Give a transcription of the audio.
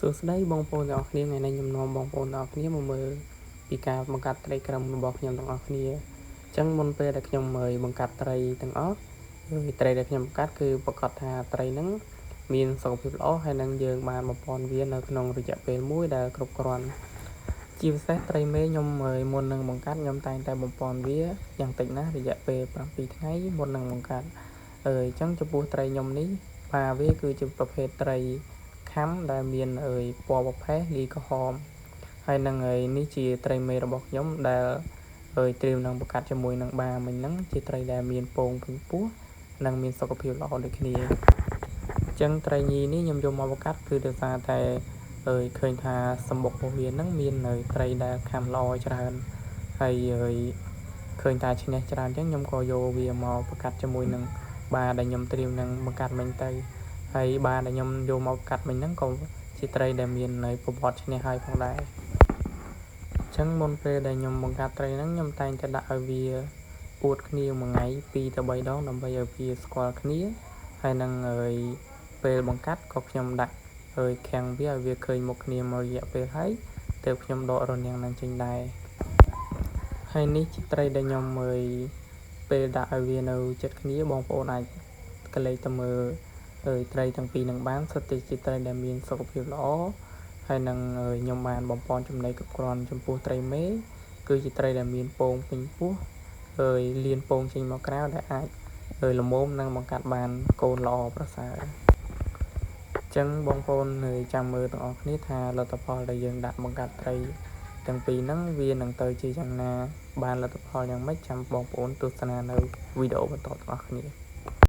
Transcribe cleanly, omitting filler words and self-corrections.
សួស្តីបងប្អូនទាំងអស់គ្នាថ្ងៃនេះខ្ញុំនាំបងប្អូនទាំងអស់គ្នាមកមើលពីការបង្កាត់ត្រីក្រុមរបស់ខ្ញុំទាំងអស់គ្នាអញ្ចឹងមុនពេលដែលខ្ញុំបង្កាត់ត្រីទាំងអស់ត្រីដែលខ្ញុំបង្កាត់គឺប្រកាសថាត្រីហ្នឹងមានសុខភាពល្អហើយនឹងយើងបានបំពន់វានៅក្នុងរយៈពេលមួយដែលគ្រប់គ្រាន់ជាពិសេសត្រីមេខ្ញុំមុននឹងបង្កាត់ខ្ញុំតែងតែបំពន់វាយ៉ាងតិចណាស់រយៈពេល7ថ្ងៃមុននឹងបង្កាត់អញ្ចឹងចំពោះត្រីខ្ញុំនេះបាវាគឺជាប្រភេទត្រីខាំដែលមានពណ៌ប្រផេះលីក្រហមហើយនឹងនេះជាត្រីមេរបស់ខ្ញុំដែលត្រៀមនឹងបង្កាត់ជាមួយនឹងបាមិញហ្នឹងជាត្រីដែលមានពងពេញពោះនិងមានសុខភាពល្អដូចគ្នាអញ្ចឹងត្រីញីនេះខ្ញុំយកមកបង្កាត់គឺដោយសារតែឃើញថាសម្បុករបស់វាហ្នឹងមានត្រីដែលខាំល្អច្រើនហើយឃើញថាឈ្នះច្រើនអញ្ចឹងខ្ញុំក៏យកវាមកបង្កាត់ជាមួយនឹងបាដែលខ្ញុំត្រៀមនឹងបង្កាត់មិញទៅហើយបាដែលខ្ញុំយកមកកាត់មិញហ្នឹងក៏ជាត្រីដែលមានប្រវត្តិឈ្នះហើយផងដែរអញ្ចឹងមុនពេលដែលខ្ញុំបង្កាត់ត្រីហ្នឹងខ្ញុំតែងតែដាក់ឲ្យវាអួតគ្នាមួយថ្ងៃ2ទៅ3ដងដើម្បីឲ្យវាស្គាល់គ្នាហើយនឹងពេលបង្កាត់ក៏ខ្ញុំដាក់ខាំងវាឲ្យវាឃើញមុខគ្នាមួយរយៈពេលហើយទើបខ្ញុំដករនាំងនឹងចេញដែរហើយនេះជាត្រីដែលខ្ញុំពេលដាក់ឲ្យវានៅចិត្តគ្នាបងប្អូនអាចកលេចទៅមើលត្រីទាំងពីរនឹងបានសុទ្ធតែជាត្រីដែលមានសុខភាពល្អហើយនឹងខ្ញុំបានបំពន់ចំណីគ្រប់គ្រាន់ចំពោះត្រីមេគឺជាត្រីដែលមានពងពេញពោះលៀនពងចេញមកក្រៅដែលអាចល្មមនឹងបង្កាត់បានកូនល្អប្រសើរអញ្ចឹងបងប្អូនចាំមើលទាំងអស់គ្នាថាលទ្ធផលដែលយើងដាក់បង្កាត់ត្រីទាំងពីរហ្នឹងវានឹងទៅជាយ៉ាងណាបានលទ្ធផលយ៉ាងម៉េចចាំបងប្អូនទស្សនានៅវីដេអូបន្តទាំងអស់គ្នា